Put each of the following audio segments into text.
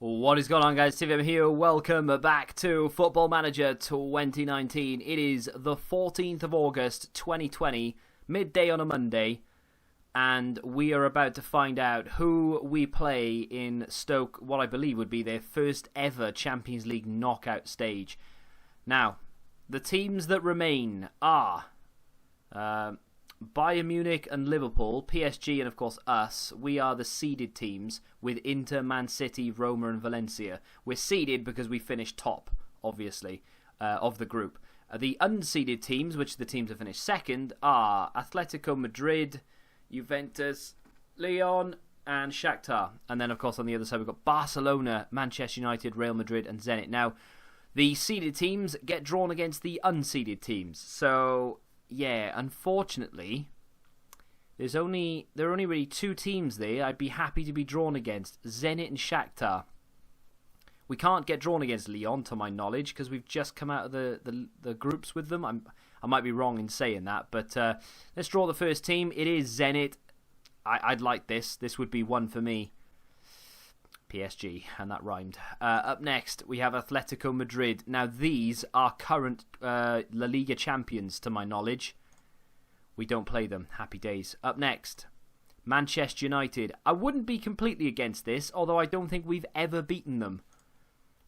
What is going on, guys? TVM here. Welcome back to Football Manager 2019. It is the 14th of August 2020, midday on a Monday, and we are about to find out who we play in Stoke, what I believe would be their first ever Champions League knockout stage. Now, the teams that remain are Bayern Munich and Liverpool, PSG and of course us. We are the seeded teams with Inter, Man City, Roma and Valencia. We're seeded because we finished top, obviously, of the group. The unseeded teams, which the teams have finished second, are Atletico Madrid, Juventus, Lyon and Shakhtar. And then of course on the other side we've got Barcelona, Manchester United, Real Madrid and Zenit. Now, the seeded teams get drawn against the unseeded teams. So yeah, unfortunately, there are only really two teams there I'd be happy to be drawn against, Zenit and Shakhtar. We can't get drawn against Lyon, to my knowledge, because we've just come out of the groups with them. I might be wrong in saying that, but let's draw the first team. It is Zenit. I'd like this. This would be one for me. PSG, and that rhymed. Up next, we have Atletico Madrid. Now, these are current La Liga champions, to my knowledge. We don't play them. Happy days. Up next, Manchester United. I wouldn't be completely against this, although I don't think we've ever beaten them.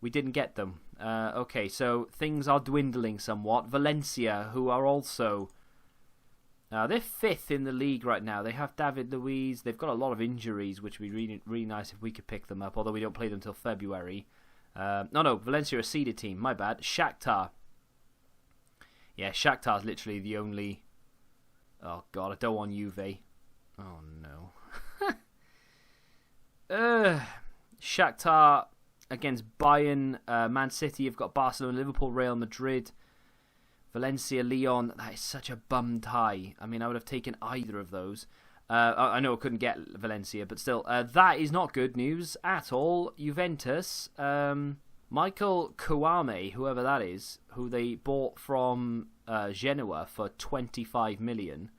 We didn't get them. Okay, so things are dwindling somewhat. Valencia, who are also they're fifth in the league right now. They have David Luiz. They've got a lot of injuries, which would be really nice if we could pick them up, although we don't play them until February. No, Valencia are a seeded team. My bad. Shakhtar. Yeah, Shakhtar's literally the only... Oh, God, I don't want Juve. Oh, no. Shakhtar against Bayern. Man City have got Barcelona, Liverpool, Real Madrid. Valencia, Lyon, that is such a bum tie. I mean, I would have taken either of those. I know I couldn't get Valencia, but still, that is not good news at all. Juventus, Michael Kouame, whoever that is, who they bought from Genoa for 25 million.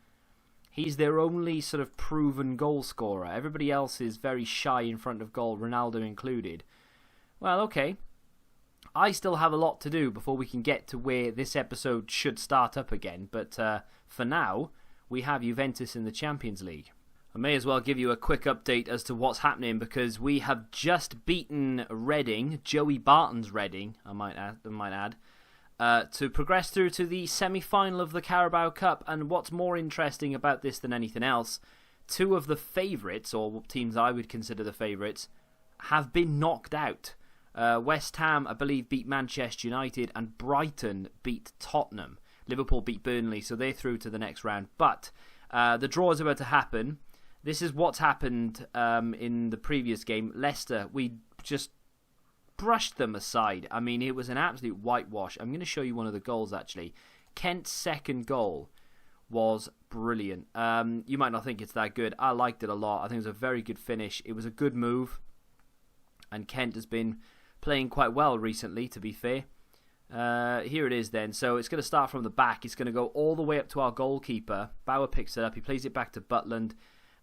He's their only sort of proven goal scorer. Everybody else is very shy in front of goal, Ronaldo included. Well, okay. I still have a lot to do before we can get to where this episode should start up again, but for now, we have Juventus in the Champions League. I may as well give you a quick update as to what's happening, because we have just beaten Reading, Joey Barton's Reading, I might add, to progress through to the semi-final of the Carabao Cup. And what's more interesting about this than anything else, two of the favourites, or teams I would consider the favourites, have been knocked out. West Ham, I believe, beat Manchester United, and Brighton beat Tottenham. Liverpool beat Burnley, so they're through to the next round. But the draw is about to happen. This is what's happened in the previous game. Leicester, we just brushed them aside. I mean, it was an absolute whitewash. I'm going to show you one of the goals, actually. Kent's second goal was brilliant. You might not think it's that good. I liked it a lot. I think it was a very good finish. It was a good move. And Kent has been playing quite well recently, to be fair. Here it is then. So it's going to start from the back. It's going to go all the way up to our goalkeeper. Bauer picks it up. He plays it back to Butland.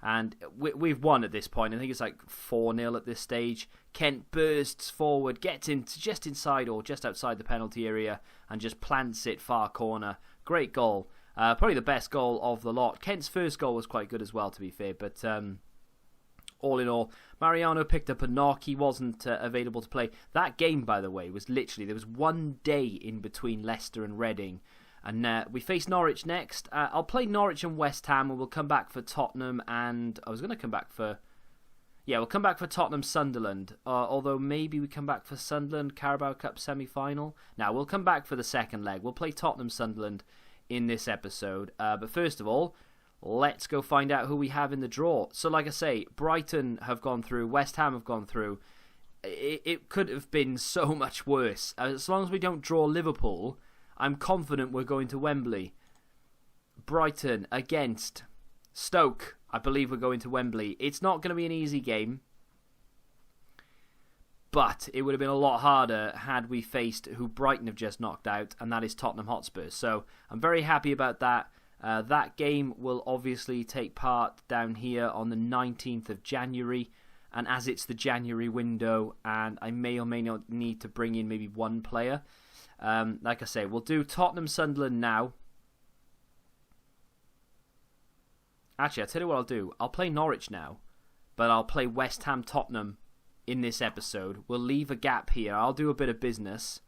And we've won at this point. I think it's like 4-0 at this stage. Kent bursts forward, gets in just inside or just outside the penalty area, and just plants it far corner. Great goal. Probably the best goal of the lot. Kent's first goal was quite good as well, to be fair. But all in all, Mariano picked up a knock. He wasn't available to play. That game, by the way, was literally... There was one day in between Leicester and Reading. And we face Norwich next. I'll play Norwich and West Ham, and we'll come back for Tottenham. And I was going to come back for... Yeah, we'll come back for Tottenham, Sunderland. Although maybe we come back for Sunderland, Carabao Cup semi-final. Now, we'll come back for the second leg. We'll play Tottenham, Sunderland in this episode. But first of all, let's go find out who we have in the draw. So like I say, Brighton have gone through, West Ham have gone through. It could have been so much worse. As long as we don't draw Liverpool, I'm confident we're going to Wembley. Brighton against Stoke. I believe we're going to Wembley. It's not going to be an easy game, but it would have been a lot harder had we faced who Brighton have just knocked out, and that is Tottenham Hotspur. So I'm very happy about that. That game will obviously take part down here on the 19th of January. and as it's the January window, and I may or may not need to bring in maybe one player. Like I say, we'll do Tottenham, Sunderland now. Actually, I'll tell you what I'll do. I'll play Norwich now, but I'll play West Ham, Tottenham in this episode. We'll leave a gap here. I'll do a bit of business,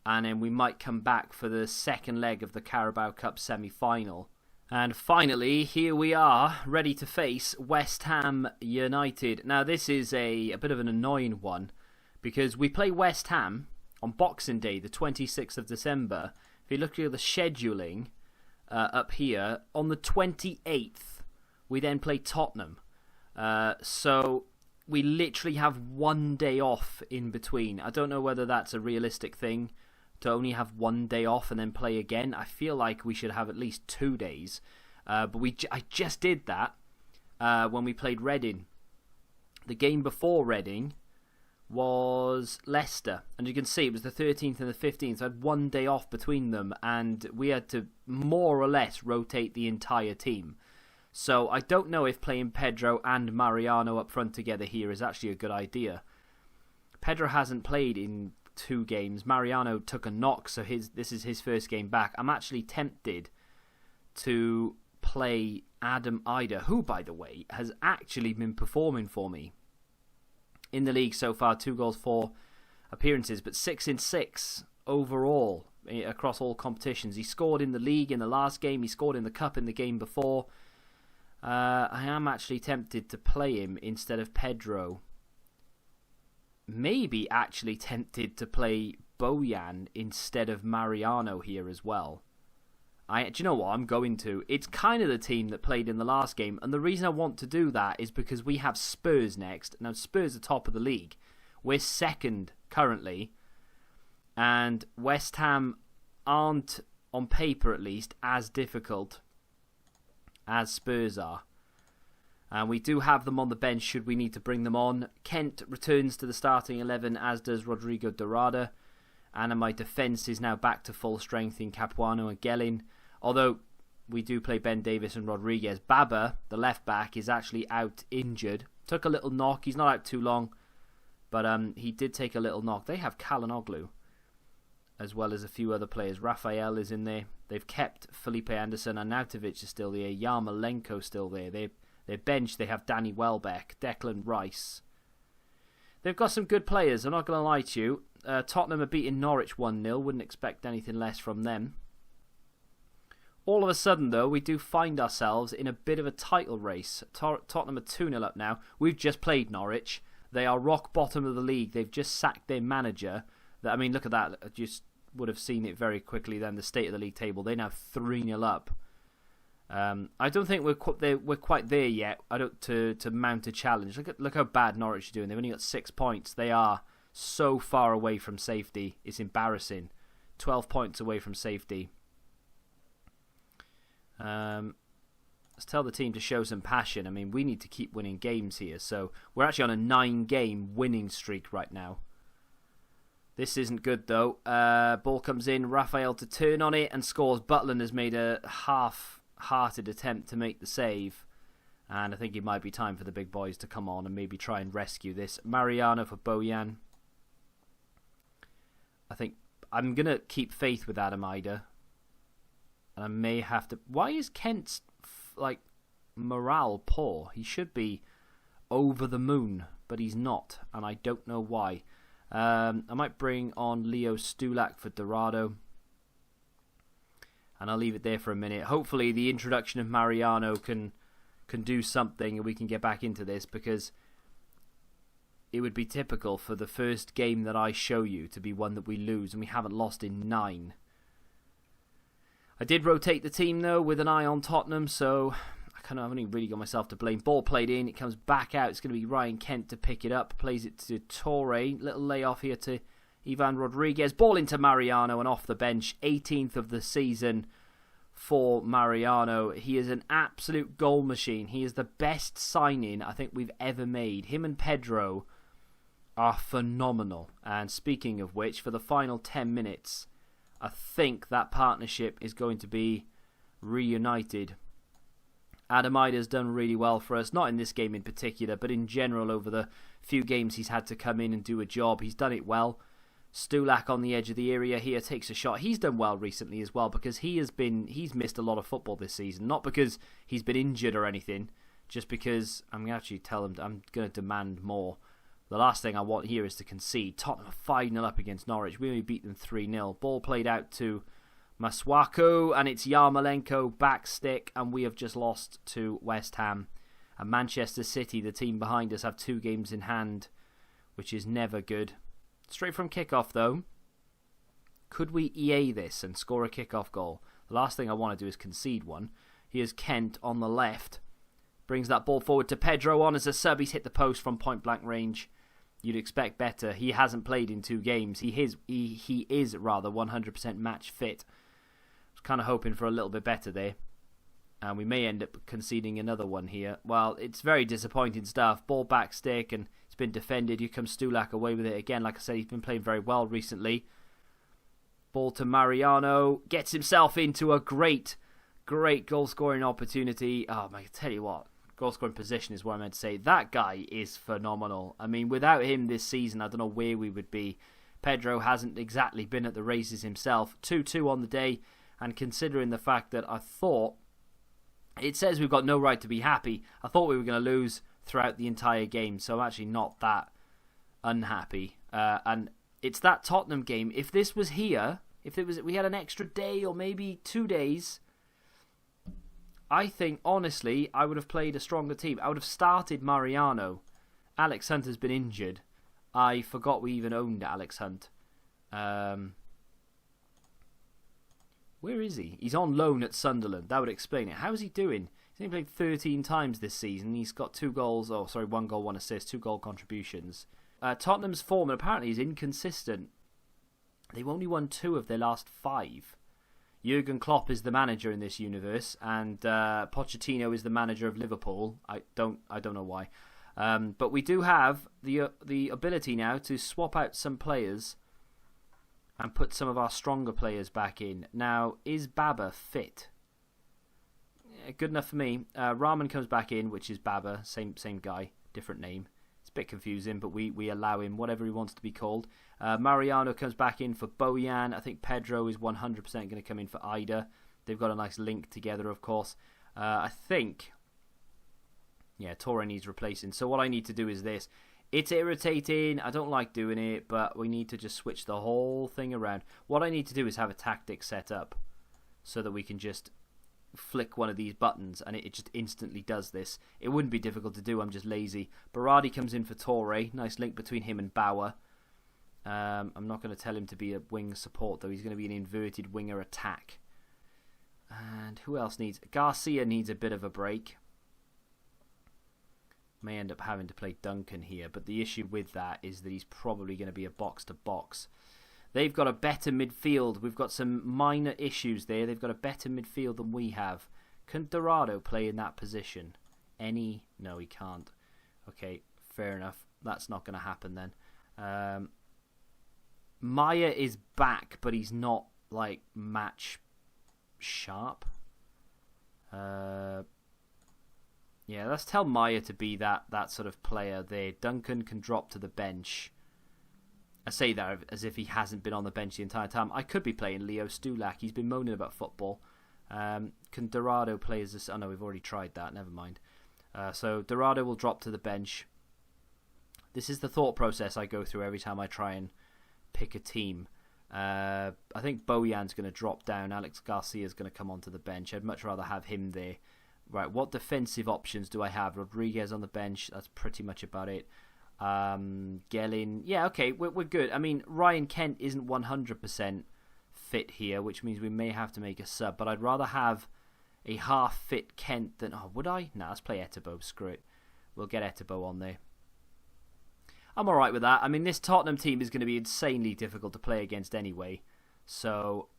and then we might come back for the second leg of the Carabao Cup semi-final. And finally, here we are, ready to face West Ham United. Now, this is a bit of an annoying one, because we play West Ham on Boxing Day, the 26th of December. If you look at the scheduling up here, on the 28th, we then play Tottenham. So we literally have 1 day off in between. I don't know whether that's a realistic thing, to only have 1 day off and then play again. I feel like we should have at least 2 days. But I just did that when we played Reading. The game before Reading was Leicester. And you can see it was the 13th and the 15th. So I had 1 day off between them. And we had to more or less rotate the entire team. So I don't know if playing Pedro and Mariano up front together here is actually a good idea. Pedro hasn't played in 2 games. Mariano took a knock, so this is his first game back. I'm actually tempted to play Adam Ida, who, by the way, has actually been performing for me in the league so far. 2 goals, 4 appearances, but 6 in 6 overall across all competitions. He scored in the league in the last game. He scored in the cup in the game before. I am actually tempted to play him instead of Pedro. Maybe actually tempted to play Bojan instead of Mariano here as well. Do you know what? I'm going to. It's kind of the team that played in the last game, and the reason I want to do that is because we have Spurs next. Now, Spurs are top of the league. We're second currently, and West Ham aren't, on paper at least, as difficult as Spurs are. And we do have them on the bench should we need to bring them on. Kent returns to the starting 11, as does Rodrigo Dorada. And my defence is now back to full strength in Capuano and Gelin. Although we do play Ben Davis and Rodriguez. Baba, the left back, is actually out injured. Took a little knock. He's not out too long, but he did take a little knock. They have Kalanoglu, as well as a few other players. Rafael is in there. They've kept Felipe Anderson. Arnautovic is still there. Yarmolenko still there. Their bench, they have Danny Welbeck, Declan Rice. They've got some good players, I'm not going to lie to you. Tottenham are beating Norwich 1-0. Wouldn't expect anything less from them. All of a sudden, though, we do find ourselves in a bit of a title race. Tottenham are 2-0 up now. We've just played Norwich. They are rock bottom of the league. They've just sacked their manager. I mean, look at that. I just would have seen it very quickly then, the state of the league table. They're now 3-0 up. I don't think we're quite there yet. To mount a challenge. Look how bad Norwich are doing. They've only got 6 points. They are so far away from safety. It's embarrassing. 12 points away from safety. Let's tell the team to show some passion. I mean, we need to keep winning games here. So we're actually on a 9-game winning streak right now. This isn't good though. Ball comes in. Rafael to turn on it and scores. Butland has made a half-hearted attempt to make the save, and I think it might be time for the big boys to come on and maybe try and rescue this. Mariano for Bojan. I think I'm going to keep faith with Adam Ida, and I may have to... Why is Kent's morale poor? He should be over the moon, but he's not, and I don't know why. I might bring on Leo Stulak for Dorado. And I'll leave it there for a minute. Hopefully the introduction of Mariano can do something and we can get back into this, because it would be typical for the first game that I show you to be one that we lose, and we haven't lost in 9. I did rotate the team though with an eye on Tottenham, so I've only really got myself to blame. Ball played in, it comes back out. It's going to be Ryan Kent to pick it up. Plays it to Torre. Little layoff here to Ivan Rodriguez. Ball into Mariano and off the bench. 18th of the season for Mariano. He is an absolute goal machine. He is the best signing I think we've ever made. Him and Pedro are phenomenal. And speaking of which, for the final 10 minutes, I think that partnership is going to be reunited. Adam Ida's done really well for us, not in this game in particular, but in general over the few games he's had to come in and do a job. He's done it well. Stulak on the edge of the area here takes a shot. He's done well recently as well because he's missed a lot of football this season. Not because he's been injured or anything, just because I'm going to actually tell him I'm going to demand more. The last thing I want here is to concede. Tottenham are 5-0 up against Norwich. We only beat them 3-0. Ball played out to Masuaku, and it's Yarmolenko, back stick, and we have just lost to West Ham. And Manchester City, the team behind us, have 2 games in hand, which is never good. Straight from kickoff, though. Could we EA this and score a kickoff goal? The last thing I want to do is concede one. Here's Kent on the left. Brings that ball forward to Pedro on as a sub. He's hit the post from point-blank range. You'd expect better. He hasn't played in 2 games. He is rather 100% match fit. I was kind of hoping for a little bit better there. And we may end up conceding another one here. Well, it's very disappointing stuff. Ball back stick and it's been defended. Here comes Stulak away with it again. Like I said, he's been playing very well recently. Ball to Mariano. Gets himself into a great goal-scoring opportunity. Oh, I tell you what. Goal-scoring position is what I meant to say. That guy is phenomenal. I mean, without him this season, I don't know where we would be. Pedro hasn't exactly been at the races himself. 2-2 on the day. And considering the fact that I thought... It says we've got no right to be happy. I thought we were going to lose throughout the entire game, so I'm actually not that unhappy. And it's that Tottenham game. If this was here, we had an extra day or maybe 2 days, I think, honestly, I would have played a stronger team. I would have started Mariano. Alex Hunt has been injured. I forgot we even owned Alex Hunt. Where is he? He's on loan at Sunderland. That would explain it. How is he doing? He's only played 13 times this season. He's got 2 goals. 1 goal, 1 assist, 2 goal contributions. Tottenham's form apparently is inconsistent. They've only won 2 of their last 5. Jurgen Klopp is the manager in this universe, and Pochettino is the manager of Liverpool. I don't know why. But we do have the ability now to swap out some players and put some of our stronger players back in. Now, is Baba fit? Good enough for me. Rahman comes back in, which is Baba, same guy, different name. It's a bit confusing, but we allow him whatever he wants to be called. Mariano comes back in for Bojan. I think Pedro is 100% going to come in for Ida. They've got a nice link together, of course. I think, Torre needs replacing. So what I need to do is this. It's irritating. I don't like doing it, but we need to just switch the whole thing around. What I need to do is have a tactic set up so that we can just flick one of these buttons and it just instantly does this. It wouldn't be difficult to do. I'm just lazy. Berardi comes in for Torre. Nice link between him and Bauer. I'm not going to tell him to be a wing support, though. He's going to be an inverted winger attack. And who else needs... Garcia needs a bit of a break. May end up having to play Duncan here, but the issue with that is that he's probably going to be a box-to-box. They've got a better midfield. We've got some minor issues there. They've got a better midfield than we have. Can Dorado play in that position? No, he can't. Okay, fair enough. That's not going to happen then. Maya is back, but he's not, match sharp. Yeah, let's tell Maya to be that sort of player there. Duncan can drop to the bench. I say that as if he hasn't been on the bench the entire time. I could be playing Leo Stulak. He's been moaning about football. Can Dorado play as this? Oh no, we've already tried that. Never mind. So Dorado will drop to the bench. This is the thought process I go through every time I try and pick a team. I think Bojan's going to drop down. Alex Garcia's going to come onto the bench. I'd much rather have him there. Right, what defensive options do I have? Rodriguez on the bench. That's pretty much about it. Gellin. Yeah, okay, we're good. I mean, Ryan Kent isn't 100% fit here, which means we may have to make a sub. But I'd rather have a half-fit Kent than... Oh, would I? No, let's play Etebo. Screw it. We'll get Etebo on there. I'm alright with that. I mean, this Tottenham team is going to be insanely difficult to play against anyway. So,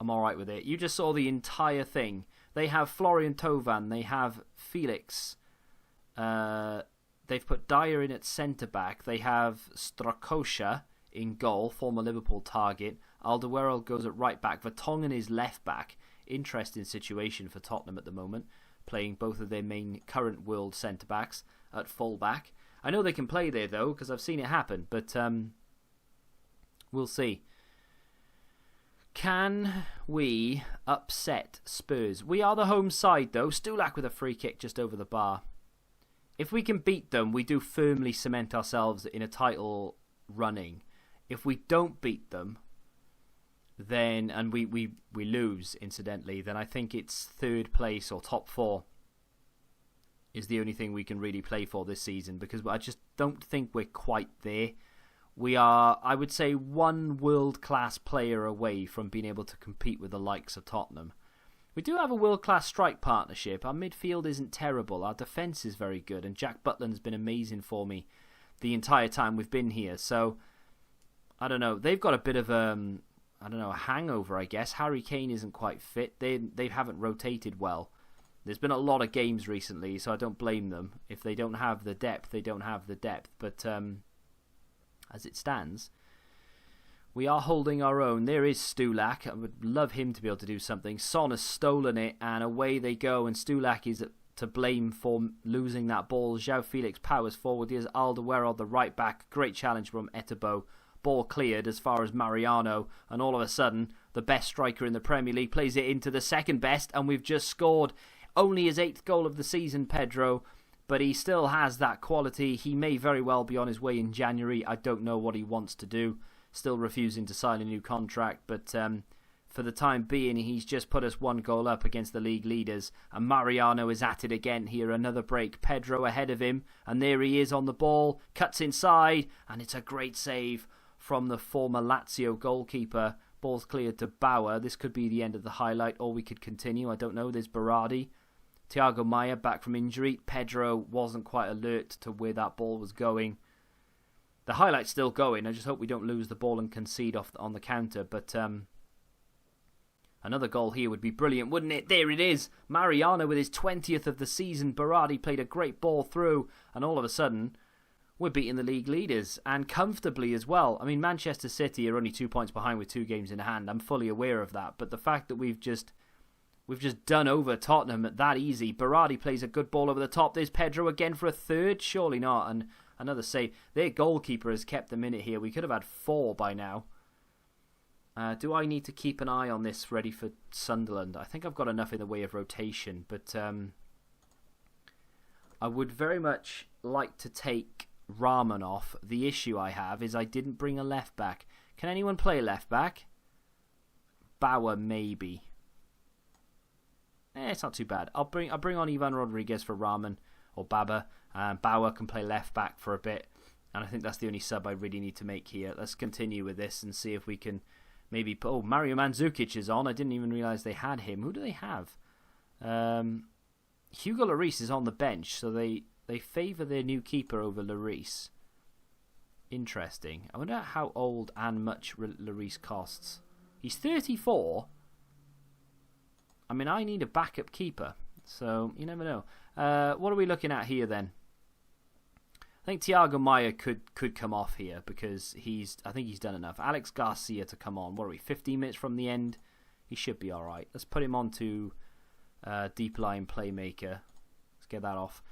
I'm alright with it. You just saw the entire thing. They have Florian Thauvin. They have Felix. They've put Dyer in at centre-back. They have Strakosha in goal, former Liverpool target. Alderweireld goes at right-back. Vertonghen is left-back. interesting situation for Tottenham at the moment, playing both of their main current world centre-backs at full-back. I know they can play there, though, because I've seen it happen, but we'll see. Can we upset Spurs? We are the home side, though. Stulak with a free kick just over the bar. If we can beat them, we do firmly cement ourselves in a title running. If we don't beat them, then, and we lose, incidentally, then I think it's third place or top 4 is the only thing we can really play for this season, because I just don't think we're quite there. We are, I would say, one world-class player away from being able to compete with the likes of Tottenham. We do have a world-class strike partnership. Our midfield isn't terrible. Our defence is very good. And Jack Butland's been amazing for me the entire time we've been here. So, I don't know. They've got a bit of a hangover, I guess. Harry Kane isn't quite fit. They haven't rotated well. There's been a lot of games recently, so I don't blame them. If they don't have the depth, they don't have the depth. But as it stands, we are holding our own. There is Stulak. I would love him to be able to do something. Son has stolen it, and away they go. And Stulak is to blame for losing that ball. João Felix powers forward. Here's Alderweireld, the right back. Great challenge from Etebo. Ball cleared as far as Mariano. And all of a sudden, the best striker in the Premier League plays it into the second best. And we've just scored only his 8th goal of the season, Pedro. But he still has that quality. He may very well be on his way in January. I don't know what he wants to do. Still refusing to sign a new contract, but for the time being, he's just put us 1 goal up against the league leaders, and Mariano is at it again here. Another break. Pedro ahead of him, and there he is on the ball, cuts inside, and it's a great save from the former Lazio goalkeeper. Ball's cleared to Bauer. This could be the end of the highlight, or we could continue. I don't know. There's Berardi. Thiago Maia back from injury. Pedro wasn't quite alert to where that ball was going. The highlight's still going. I just hope we don't lose the ball and concede on the counter. But another goal here would be brilliant, wouldn't it? There it is. Mariano with his 20th of the season. Berardi played a great ball through. And all of a sudden, we're beating the league leaders. And comfortably as well. I mean, Manchester City are only 2 points behind with 2 games in hand. I'm fully aware of that. But the fact that we've just done over Tottenham that easy. Berardi plays a good ball over the top. There's Pedro again for a third. Surely not. And another save. Their goalkeeper has kept them in it here. We could have had 4 by now. Do I need to keep an eye on this ready for Sunderland? I think I've got enough in the way of rotation. But I would very much like to take Rahman off. The issue I have is I didn't bring a left back. Can anyone play left back? Bauer maybe. It's not too bad. I'll bring on Ivan Rodriguez for Rahman or Baba. Bauer can play left back for a bit. And I think that's the only sub I really need to make here. Let's continue with this and see if we can maybe... Oh, Mario Mandzukic is on. I didn't even realise they had him. Who do they have? Hugo Lloris is on the bench, so they favour their new keeper over Lloris. Interesting. I wonder how old and much Lloris costs. He's 34. I mean, I need a backup keeper, so you never know. What are we looking at here then? I think Thiago Maia could come off here because I think he's done enough. Alex Garcia to come on. What are we, 15 minutes from the end? He should be all right. Let's put him on to deep line playmaker. Let's get that off.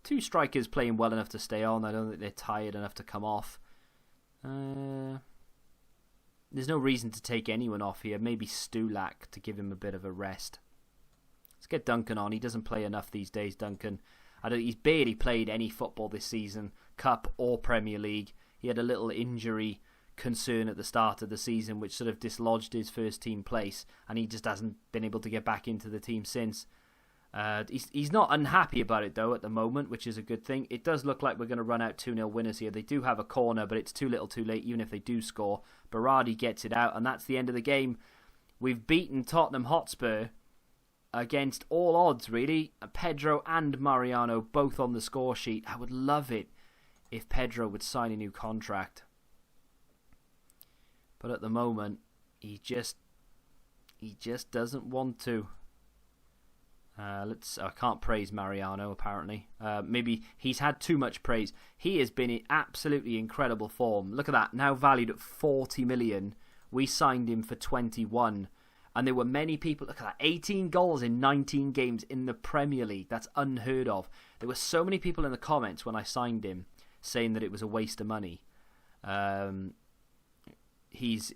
2 strikers playing well enough to stay on. I don't think they're tired enough to come off. There's no reason to take anyone off here. Maybe Stulak to give him a bit of a rest. Let's get Duncan on. He doesn't play enough these days, Duncan. He's barely played any football this season, Cup or Premier League. He had a little injury concern at the start of the season, which sort of dislodged his first team place, and he just hasn't been able to get back into the team since. He's not unhappy about it, though, at the moment, which is a good thing. It does look like we're going to run out 2-0 winners here. They do have a corner, but it's too little too late, even if they do score. Berardi gets it out, and that's the end of the game. We've beaten Tottenham Hotspur against all odds, really. Pedro and Mariano both on the score sheet. I would love it if Pedro would sign a new contract. But at the moment, he just doesn't want to. I can't praise Mariano, apparently. Maybe he's had too much praise. He has been in absolutely incredible form. Look at that, now valued at 40 million We signed him for 21. And there were many people, look at that, 18 goals in 19 games in the Premier League. That's unheard of. There were so many people in the comments when I signed him saying that it was a waste of money. He's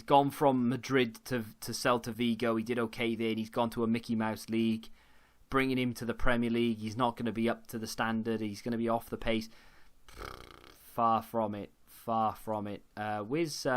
gone from Madrid to Celta Vigo. He did okay there. And he's gone to a Mickey Mouse league. Bringing him to the Premier League, he's not going to be up to the standard. He's going to be off the pace. Far from it. Far from it. Where's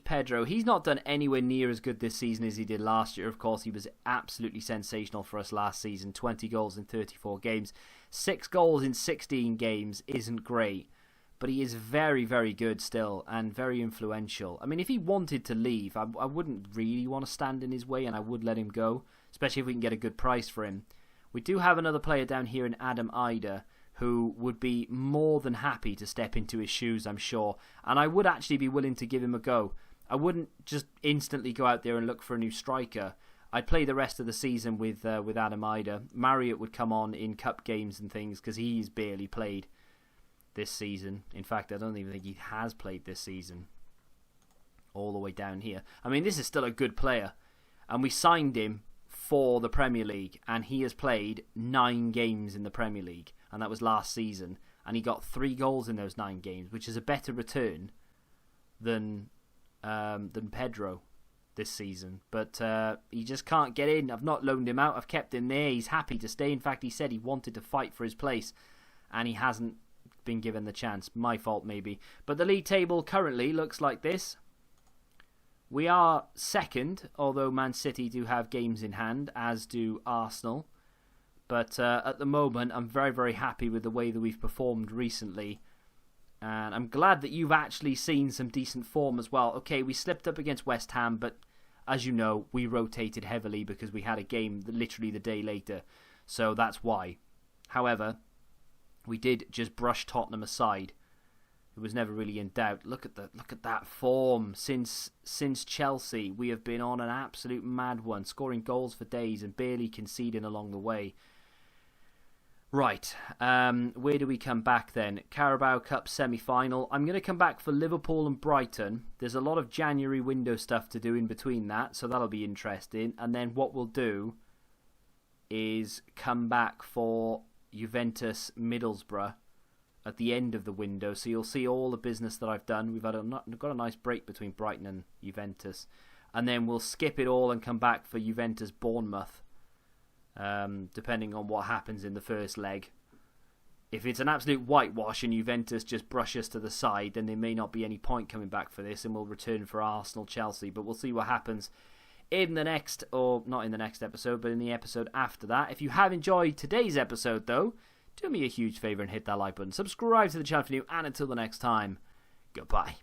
Pedro? He's not done anywhere near as good this season as he did last year. Of course, he was absolutely sensational for us last season. 20 goals in 34 games. 6 goals in 16 games isn't great. But he is very, very good still and very influential. I mean, if he wanted to leave, I wouldn't really want to stand in his way and I would let him go, especially if we can get a good price for him. We do have another player down here in Adam Ida who would be more than happy to step into his shoes, I'm sure. And I would actually be willing to give him a go. I wouldn't just instantly go out there and look for a new striker. I'd play the rest of the season with Adam Ida. Marriott would come on in cup games and things because he's barely played this season. In fact, I don't even think he has played this season. All the way down here. I mean, this is still a good player. And we signed him for the Premier League. And he has played 9 games in the Premier League. And that was last season. And he got 3 goals in those 9 games, which is a better return than Pedro this season. But he just can't get in. I've not loaned him out. I've kept him there. He's happy to stay. In fact, he said he wanted to fight for his place. And he hasn't been given the chance. My fault maybe. But the league table currently looks like this. We are second, although Man City do have games in hand, as do Arsenal. But at the moment, I'm very, very happy with the way that we've performed recently. And I'm glad that you've actually seen some decent form as well. Okay, we slipped up against West Ham, but as you know, we rotated heavily because we had a game literally the day later. So that's why. However, we did just brush Tottenham aside. It was never really in doubt. Look at that form since Chelsea. We have been on an absolute mad one, scoring goals for days and barely conceding along the way. Right, where do we come back then? Carabao Cup semi-final. I'm going to come back for Liverpool and Brighton. There's a lot of January window stuff to do in between that, so that'll be interesting. And then what we'll do is come back for Juventus Middlesbrough at the end of the window, so you'll see all the business that I've done. We've got a nice break between Brighton and Juventus, and then we'll skip it all and come back for Juventus Bournemouth, depending on what happens in the first leg. If it's an absolute whitewash and Juventus just brush us to the side, then there may not be any point coming back for this, and we'll return for Arsenal Chelsea. But we'll see what happens in the next, or not in the next episode, but in the episode after that. If you have enjoyed today's episode, though, do me a huge favour and hit that like button. Subscribe to the channel if you're new, and until the next time, goodbye.